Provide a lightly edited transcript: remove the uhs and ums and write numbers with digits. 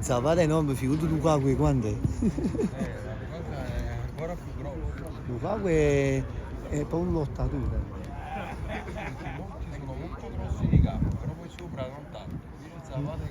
Zapata è enorme, figurati Lukaku quanto è. La cosa è ancora più grossa. Lukaku è proprio un lottatore. Molti sono molto grossi di capo, però poi sopra non tanto. Invece Zapata